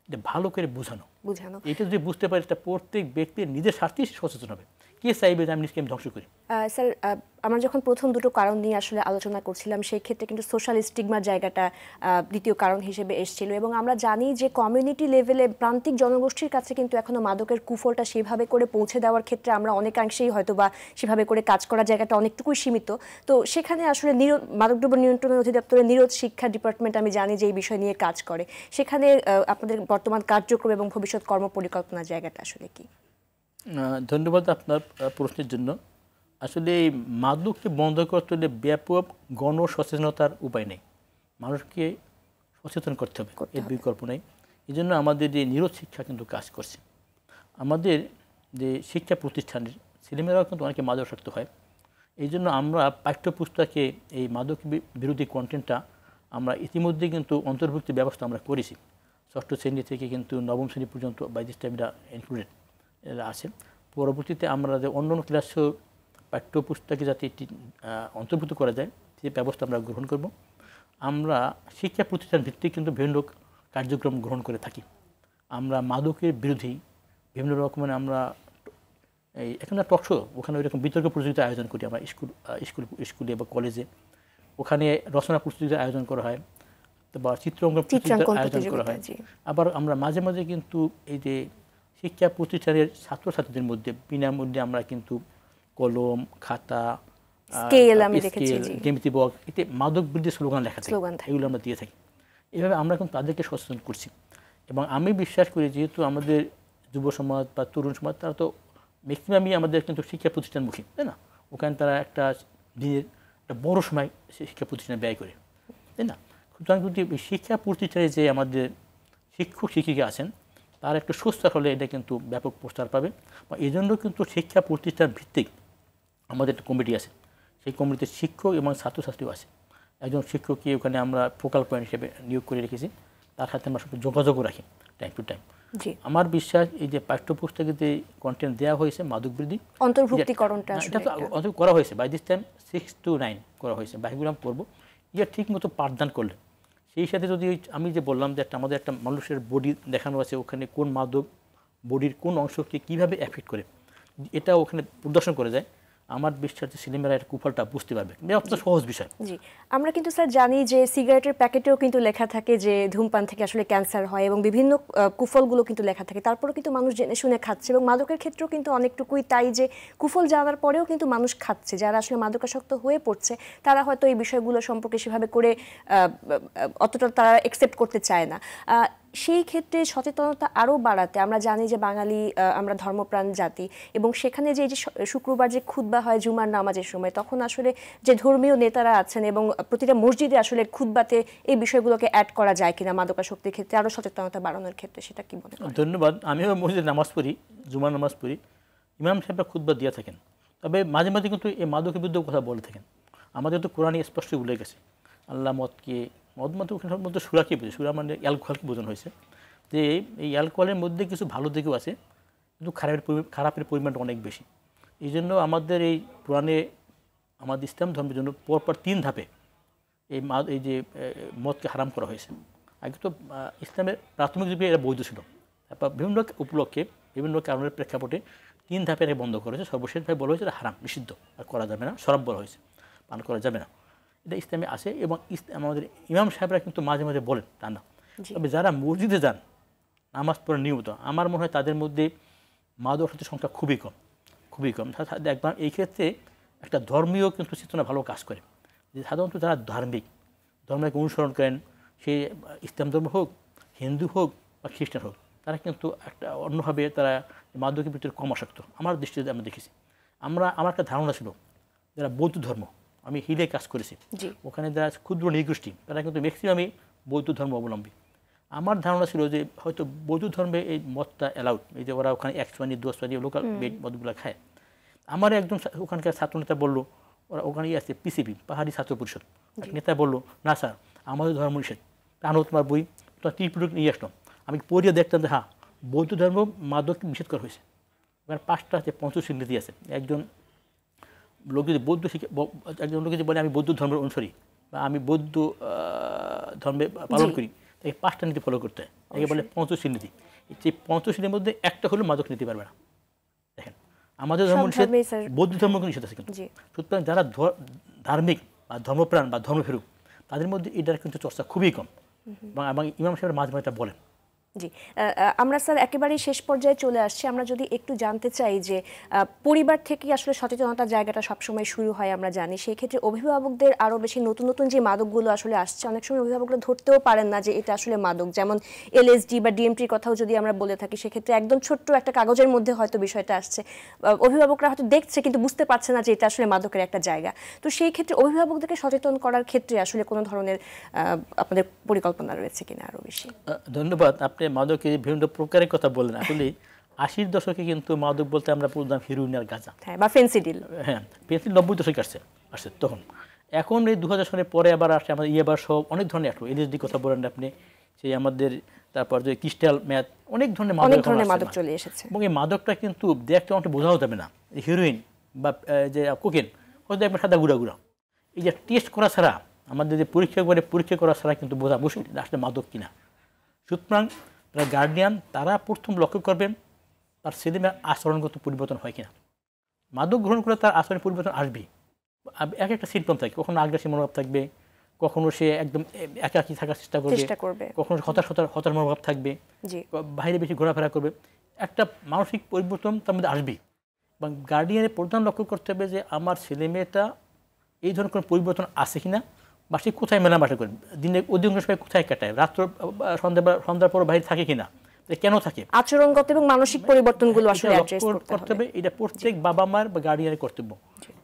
এটা ভালো করে বোঝানো। এটা যদি বুঝতে পারি, এটা প্রত্যেক ব্যক্তির নিজের স্বার্থেই সচেতন হবে। কে চাইবে যে আমি নিজেকে ধ্বংস করি? স্যার আমরা যখন প্রথম দুটো কারণ নিয়ে আসলে আলোচনা করছিলাম, সেই ক্ষেত্রে কিন্তু সোশ্যাল স্টিগমার জায়গাটা দ্বিতীয় কারণ হিসেবে এসেছিল, এবং আমরা জানি যে কমিউনিটি লেভেলে প্রান্তিক জনগোষ্ঠীর কাছে কিন্তু এখনো মাদকের কুফলটা সেভাবে করে পৌঁছে দেওয়ার ক্ষেত্রে আমরা অনেকাংশেই হয়তো বা সেভাবে করে কাজ করার জায়গাটা অনেকটুকুই সীমিত। তো সেখানে আসলে মাদকদ্রব্য নিয়ন্ত্রণ অধিদপ্তরের নিরোধ শিক্ষা ডিপার্টমেন্ট আমি জানি যে এই বিষয় নিয়ে কাজ করে, সেখানে আপনাদের বর্তমান কার্যক্রম এবং ভবিষ্যৎ কর্মপরিকল্পনার জায়গাটা আসলে কি? ধন্যবাদ আপনার প্রশ্নের জন্য। আসলে এই মাদককে বন্ধ করতে হলে ব্যাপক গণ সচেতনতার উপায় নেই, মানুষকে সচেতন করতে হবে, এর বিকল্প নেই। এই জন্য আমাদের যে নিরোধ শিক্ষা কিন্তু কাজ করছে। আমাদের যে শিক্ষা প্রতিষ্ঠানের ছেলেমেয়েরাও কিন্তু অনেকে মাদকাসক্ত হয়। এই জন্য আমরা পাঠ্যপুস্তকে এই মাদক বিরোধী কন্টেন্টটা আমরা ইতিমধ্যে কিন্তু অন্তর্ভুক্তি ব্যবস্থা আমরা করেছি। 6ষ্ঠ শ্রেণী থেকে কিন্তু 9ম শ্রেণী পর্যন্ত বাই দিস টাইম এটা ইনক্লুডেড আছে। পরবর্তীতে আমরা যে অন্যান্য ক্লাসেও পাঠ্যপুস্তকে যাতে এটি অন্তর্ভুক্ত করা যায় সেই ব্যবস্থা আমরা গ্রহণ করব। আমরা শিক্ষা প্রতিষ্ঠান ভিত্তিক কিন্তু বিভিন্ন কার্যক্রম গ্রহণ করে থাকি। আমরা মাদকের বিরোধী বিভিন্ন রকমের আমরা এই এখন টকশো ওখানে ওইরকম বিতর্ক প্রতিযোগিতা আয়োজন করি আমরা স্কুলে বা কলেজে, ওখানে রচনা প্রতিযোগিতার আয়োজন করা হয় বা চিত্রাঙ্কন প্রতিযোগিতার আয়োজন করা হয়। আবার আমরা মাঝে মাঝে কিন্তু এই যে শিক্ষা প্রতিষ্ঠানের ছাত্রছাত্রীদের মধ্যে বিনামূল্যে আমরা কিন্তু কলম, খাতা, স্কেল, জ্যামিতি বক্স, এতে মাদক বিরোধী স্লোগান লেখা থাকে, এগুলো আমরা দিয়ে থাকি। এইভাবে আমরা কিন্তু তাদেরকে সচেতন করছি। এবং আমি বিশ্বাস করি যেহেতু আমাদের যুব সমাজ বা তরুণ সমাজ তারা তো ম্যাক্সিমামই আমাদের কিন্তু শিক্ষা প্রতিষ্ঠানমুখী, তাই না? ওখানে তারা একটা দিনের একটা বড় সময় শিক্ষা প্রতিষ্ঠানে ব্যয় করে, তাই না? সুতরাং যদি শিক্ষা প্রতিষ্ঠানে যে আমাদের শিক্ষক শিক্ষিকা আছেন তার একটু সুস্থ হলে এটা কিন্তু ব্যাপক প্রচার পাবে। বা এই জন্য কিন্তু শিক্ষা প্রতিষ্ঠান ভিত্তিক আমাদের একটা কমিটি আছে, সেই কমিটিতে শিক্ষক এবং ছাত্রছাত্রীও আছে। একজন শিক্ষককে ওখানে আমরা ফোকাল পয়েন্ট হিসেবে নিয়োগ করে রেখেছি, তার সাথে আমরা সব যোগাযোগও রাখি টাইম টু টাইম। আমার বিশ্বাস এই যে পাঠ্যপুস্তকে যে কন্টেন্ট দেওয়া হয়েছে মাদক বিরোধী অন্তর্ভুক্তিকরণটা এটা তো করা হয়েছে, বাই দিস টাইম 6 to 9 করা হয়েছে, বাকিগুলো আমি করবো। এটা ঠিক মতো পাঠদান করলে, সেই সাথে যদি আমি যে বললাম যে আমাদের একটা মানুষের বডি দেখানো আছে, ওখানে কোন মাদক বডির কোন অংশকে কীভাবে এফেক্ট করে, এটা ওখানে প্রদর্শন করে যায়, আমার বিশ্বাস যে সিনেমার এর কুফলটা বুঝতে পারবে। এটা সহজ বিষয়। জি, আমরা কিন্তু স্যার জানি যে সিগারেটের প্যাকেটেও কিন্তু লেখা থাকে যে ধূমপান থেকে আসলে ক্যান্সার হয় এবং বিভিন্ন কুফলগুলো কিন্তু লেখা থাকে, তারপরেও কিন্তু মানুষ জেনে শুনে খাচ্ছে। এবং মাদকের ক্ষেত্রেও কিন্তু অনেকটুকুই তাই, যে কুফল জানার পরেও কিন্তু মানুষ খাচ্ছে। যারা আসলে মাদকাসক্ত হয়ে পড়ছে তারা হয়তো এই বিষয়গুলো সম্পর্কে সেভাবে করে অতটা তারা একসেপ্ট করতে চায় না। সেই ক্ষেত্রে সচেতনতা আরও বাড়াতে, আমরা জানি যে বাঙালি আমরা ধর্মপ্রাণ জাতি, এবং সেখানে যে শুক্রবার যে খুতবা হয় জুমার নামাজের সময়, তখন আসলে যে ধর্মীয় নেতারা আছেন এবং প্রতিটা মসজিদে আসলে খুতবাতে এই বিষয়গুলোকে অ্যাড করা যায় কিনা মাদকাসক্তির ক্ষেত্রে আরও সচেতনতা বাড়ানোর ক্ষেত্রে, সেটা কি মনে করেন? ধন্যবাদ। আমিও মসজিদে নামাজ পড়ি, জুমার নামাজ পড়ি, ইমাম সাহেবরা খুতবা দিয়ে থাকেন, তবে মাঝে মাঝে কিন্তু এই মাদকের বিরুদ্ধে কথা বলে থাকেন। আমাদের তো কোরআনে স্পষ্ট বলে গেছে আল্লাহ মদ ওখানের মধ্যে সুরাকে বোঝে, সুরা মানে অ্যালকোহলকে বোঝানো হয়েছে, যে এই অ্যালকোহলের মধ্যে কিছু ভালো দিকও আছে কিন্তু খারাপের পরিমাণটা অনেক বেশি। এই জন্য আমাদের এই পুরাণে আমাদের ইসলাম ধর্মের জন্য পরপর 3 ধাপে এই যে মদকে হারাম করা হয়েছে। আগে তো ইসলামের প্রাথমিক যুগে এটা বৈধ ছিল, তারপর বিভিন্ন উপলক্ষে বিভিন্ন কারণের প্রেক্ষাপটে 3 ধাপে এটা বন্ধ করা হয়েছে। সর্বশেষভাবে বলা হয়েছে এটা হারাম, নিষিদ্ধ, আর করা যাবে না, শরাব বলা হয়েছে, পান করা যাবে না। এটা ইসলামে আসে এবং আমাদের ইমাম সাহেবরা কিন্তু মাঝে মাঝে বলেন তা না। তবে যারা মসজিদে যান নামাজ পড়ে নিয়মিত, আমার মনে হয় তাদের মধ্যে মাদকাসক্তির সংখ্যা খুবই কম। দেখবেন এই ক্ষেত্রে একটা ধর্মীয় কিন্তু চেতনা ভালো কাজ করে, যে সাধারণত যারা ধর্মকে অনুসরণ করেন, সে ইসলাম ধর্ম হোক, হিন্দু হোক বা খ্রিস্টান হোক, তারা কিন্তু একটা অন্যভাবে তারা মাদকের ভিতরে কম আসক্ত। আমার দৃষ্টিতে আমি দেখেছি। আমার একটা ধারণা ছিল যারা বৌদ্ধ ধর্ম, আমি হিলে কাজ করেছি, ওখানে যারা ক্ষুদ্র নৃগোষ্ঠী তারা কিন্তু ম্যাক্সিমামই বৌদ্ধ ধর্ম অবলম্বী। আমার ধারণা ছিল যে হয়তো বৌদ্ধ ধর্মে এই মদটা অ্যালাউড, এই যে ওরা ওখানে 1 পানি 2 পানি লোকাল মদগুলো খায়। আমার একজন ওখানকার ছাত্রনেতা বললো, ওরা ওখানে আছে পিসিপি, পাহাড়ি ছাত্র পরিষদ, নেতা বললো না স্যার আমাদের ধর্ম নিষেধ, আনো তোমার বই, তোমার ত্রিপুরক নিয়ে আসলাম। আমি পড়িয়ে দেখতাম যে হ্যাঁ বৌদ্ধ ধর্ম মাদক নিষেধ করা হয়েছে। ওখানে 5টা আছে, পঞ্চশীল নীতি আছে। একজন লোক যদি একজন লোক যদি বলে আমি বৌদ্ধ ধর্মের অনুসারী বা আমি বৌদ্ধ ধর্মে পালন করি, তাকে 5টা নীতি ফলো করতে হয়, একে বলে পঞ্চশীল নীতি। সেই পঞ্চশীলের মধ্যে একটা হলো মাদক নিতে পারবে না। দেখেন আমাদের ধর্ম নিষেধ, বৌদ্ধ ধর্মকে নিষেধ আছে কিন্তু। সুতরাং যারা ধার্মিক বা ধর্মপ্রাণ বা ধর্মভীরু তাদের মধ্যে এটার কিন্তু চর্চা খুবই কম, এবং ইমাম সাহেব মাঝে মাঝে বলেন। জি, আমরা স্যার একেবারেই শেষ পর্যায়ে চলে আসছি। আমরা যদি একটু জানতে চাই যে পরিবার থেকে আসলে সচেতনতার জায়গাটা সবসময় শুরু হয়, আমরা জানি। সেই ক্ষেত্রে অভিভাবকদের আরও বেশি নতুন নতুন যে মাদকগুলো আসলে আসছে, অনেক সময় অভিভাবকরা ধরতেও পারেন না যে এটা আসলে মাদক। যেমন এলএসডি বা ডিএমটির কথাও যদি আমরা বলে থাকি, সেক্ষেত্রে একদম ছোট্ট একটা কাগজের মধ্যে হয়তো বিষয়টা আসছে, অভিভাবকরা হয়তো দেখছে কিন্তু বুঝতে পারছে না যে এটা আসলে মাদকের একটা জায়গা। তো সেই ক্ষেত্রে অভিভাবকদেরকে সচেতন করার ক্ষেত্রে আসলে কোনো ধরনের আপনাদের পরিকল্পনা রয়েছে কিনা আরও বেশি? ধন্যবাদ। আপনি মাদকের বিভিন্ন প্রকারের কথা বললেন। আসলে 80-র দশকে কিন্তু মাদক বলতে আমরা বলতাম হিরোইন আর গাঁজা, বা ফেন্সিডিল। হ্যাঁ, ফেন্সিডিল 90 দশকে আসছে তখন। এখন এই 2000 সালের পরে আবার আসছে আমাদের ইয়াবার সব অনেক ধরনের আসলো। এলএসডি কথা বলেন আপনি, সেই আমাদের তারপর যে ক্রিস্টাল ম্যাথ, অনেক ধরনের মাদক চলে এসেছে। এবং এই মাদকটা কিন্তু দেখতে অনেক বোঝাও যাবে না। হিরোইন বা যে কোকেন হয়তো একবার সাদা গুঁড়া, এই যে টেস্ট করা ছাড়া, আমাদের যে পরীক্ষা করা ছাড়া কিন্তু বোঝা মুশকিল আসলে মাদক কিনা। সুতরাং গার্ডিয়ান তারা প্রথম লক্ষ্য করবেন তার ছেলেমেয়ের আচরণগত পরিবর্তন হয় কিনা। মাদক গ্রহণ করে তার আচরণের পরিবর্তন আসবেই। এক একটা সিম্পটম থাকে, কখনো আগ্রাসী মনোভাব থাকবে, কখনো সে একদম একাকী থাকার চেষ্টা করবে, কখনো হতাশ মনোভাব থাকবে, বাইরে বেশি ঘোরাফেরা করবে। একটা মানসিক পরিবর্তন তার মধ্যে আসবেই। এবং গার্ডিয়ানের প্রধান লক্ষ্য করতে হবে যে আমার ছেলে মেয়েটা এই ধরনের কোনো পরিবর্তন আছে কিনা, বা সে কোথায় মেলামেশা করে, দিনের অধিকাংশ সময় কোথায় কাটায়, রাত্র সন্ধ্যার পর বাইরে থাকে কিনা, কেন থাকে, আচরণগত এবং মানসিক পরিবর্তনগুলো আসলে অ্যাড্রেস করতে হবে। এটা প্রত্যেক বাবা মার বা গার্ডিয়ানের কর্তব্য।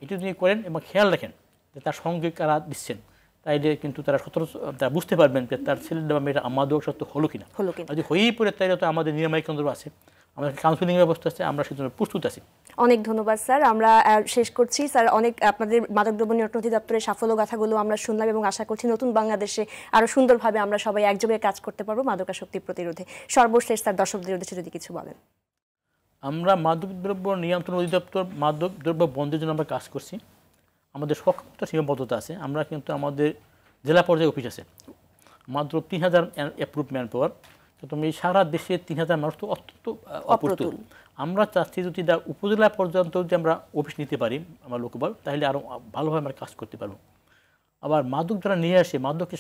এটা যদি করেন এবং খেয়াল রাখেন যে তার সঙ্গে কারা দিচ্ছেন, তাইলে কিন্তু তারা তারা বুঝতে পারবেন যে তার ছেলে বা মেয়েটা মাদকাসক্ত হলো কিনা। যদি হয়েই পড়ে তাইলে তো আমাদের নিরাময় কেন্দ্র আছে, আমাদের কাউন্সিলিং ব্যবস্থা আছে, আমরা সেজন্য প্রস্তুত আছি। অনেক ধন্যবাদ স্যার। আমরা শেষ করছি স্যার। অনেক আপনাদের মাদকদ্রব্য নিয়ন্ত্রণ অধিদপ্তরের সাফল্য গাথাগুলো আমরা শুনলাম এবং আশা করছি নতুন বাংলাদেশে আরো সুন্দরভাবে আমরা সবাই একযোগে কাজ করতে পারবো মাদকাসক্তি প্রতিরোধে। সর্বশেষ স্যার দর্শকদের উদ্দেশ্যে যদি কিছু বলেন। আমরা মাদকদ্রব্য নিয়ন্ত্রণ অধিদপ্তর মাদকদ্রব্য বন্ধের জন্য আমরা কাজ করছি। আমাদের সক্ষমতা সীমাবদ্ধতা আছে। আমরা কিন্তু আমাদের জেলা পর্যায়ে অফিস আছে, মাত্র 3000 অ্যাপ্রুভ ম্যান পাওয়ার। তুমি সারা দেশে 3000 মানুষ তো অত্যন্ত অপ্রতুল। আমরা চাচ্ছি যদি উপজেলা পর্যন্ত যদি আমরা অফিস নিতে পারি আমার লোকবল, তাহলে আরও ভালোভাবে আমরা কাজ করতে পারবো। আবার মাদক যারা নিয়ে আসে, মাদককে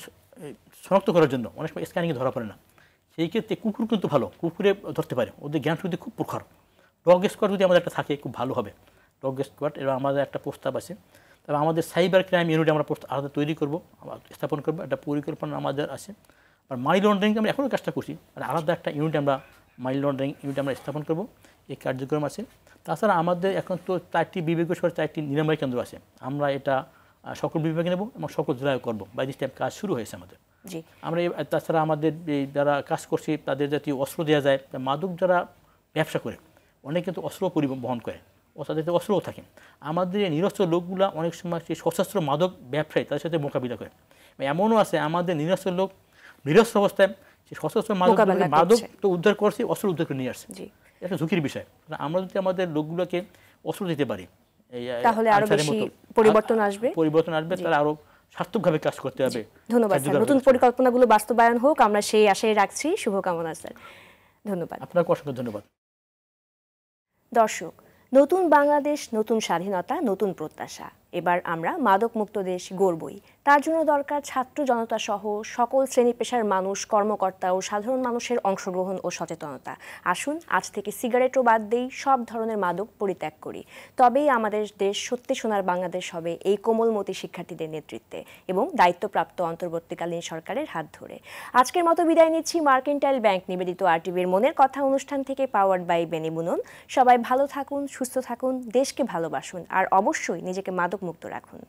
শনাক্ত করার জন্য অনেক সময় স্ক্যানিংয়ে ধরা পড়ে না। সেই ক্ষেত্রে কুকুর কিন্তু ভালো, কুকুরে ধরতে পারে, ওদের জ্ঞান শক্তি খুব প্রখর। ডগ স্কোয়াড যদি আমাদের একটা থাকে খুব ভালো হবে, ডগ স্কোয়াড। এবং আমাদের একটা প্রস্তাব আছে। তবে আমাদের সাইবার ক্রাইম ইউনিট আমরা আলাদা তৈরি করবো, স্থাপন করবো, একটা পরিকল্পনা আমাদের আছে। আর মানি লন্ডারিং আমরা এখনও কাজটা করছি, মানে আলাদা একটা ইউনিট আমরা মানি লন্ডারিং ইউনিট আমরা স্থাপন করবো, এই কার্যক্রম আছে। তাছাড়া আমাদের এখন তো 4টি বিভাগীয় সহ 4টি নিরাময় কেন্দ্র আছে। আমরা এটা সকল বিভাগে নেব এবং সকল জেলায় করবো। বাই দিস টাইম কাজ শুরু হয়েছে আমাদের। আমরা তাছাড়া আমাদের যারা কাজ করছি তাদের জাতীয় অস্ত্র দেওয়া যায়। মাদক যারা ব্যবসা করে অনেকে কিন্তু অস্ত্র বহন করে, তাদের অস্ত্রও থাকে। আমাদের এই নিরস্ত্র লোকগুলা অনেক সময় সেই সশস্ত্র মাদক ব্যবসায়ী তাদের সাথে মোকাবিলা করে। এমনও আছে আমাদের নিরস্ত্র লোক নিরস্ত্র অবস্থায় সেই সশস্ত্র মাদক তো উদ্ধার করছে, অস্ত্র উদ্ধার করে নিয়ে আসছে। একটা ঝুঁকির বিষয়। আমরা যদি আমাদের লোকগুলোকে অস্ত্র দিতে পারি, তাহলে আরো বেশি পরিবর্তন আসবে, তারা আরো সার্থকভাবে কাজ করতে হবে। ধন্যবাদ স্যার। নতুন পরিকল্পনাগুলো বাস্তবায়ন হোক, আমরা সেই আশায় রাখছি। শুভকামনা স্যার। ধন্যবাদ। আপনাকে অসংখ্য ধন্যবাদ। দর্শক, নতুন বাংলাদেশ, নতুন স্বাধীনতা, নতুন প্রত্যাশা। এবার আমরা মাদক মুক্ত দেশ গড়বই। তার জন্য দরকার ছাত্র জনতা সহ সকল শ্রেণী পেশার মানুষ, কর্মকর্তা ও সাধারণ মানুষের অংশগ্রহণ ও সচেতনতা। আসুন আজ থেকে সিগারেটও বাদ দেই, সব ধরনের মাদক পরিত্যাগ করি। তবেই আমাদের দেশ সত্যি সোনার বাংলাদেশ হবে এই কোমলমতি শিক্ষার্থীদের নেতৃত্বে এবং দায়িত্বপ্রাপ্ত অন্তর্বর্তীকালীন সরকারের হাত ধরে। আজকের মতো বিদায় নিচ্ছি মার্কেন্টাইল ব্যাংক নিবেদিত আরটিভির মনের কথা অনুষ্ঠান থেকে, পাওয়ার্ড বাই বেনিবুনন। সবাই ভালো থাকুন, সুস্থ থাকুন, দেশকে ভালোবাসুন আর অবশ্যই নিজেকে মাদক মুক্ত রাখুন।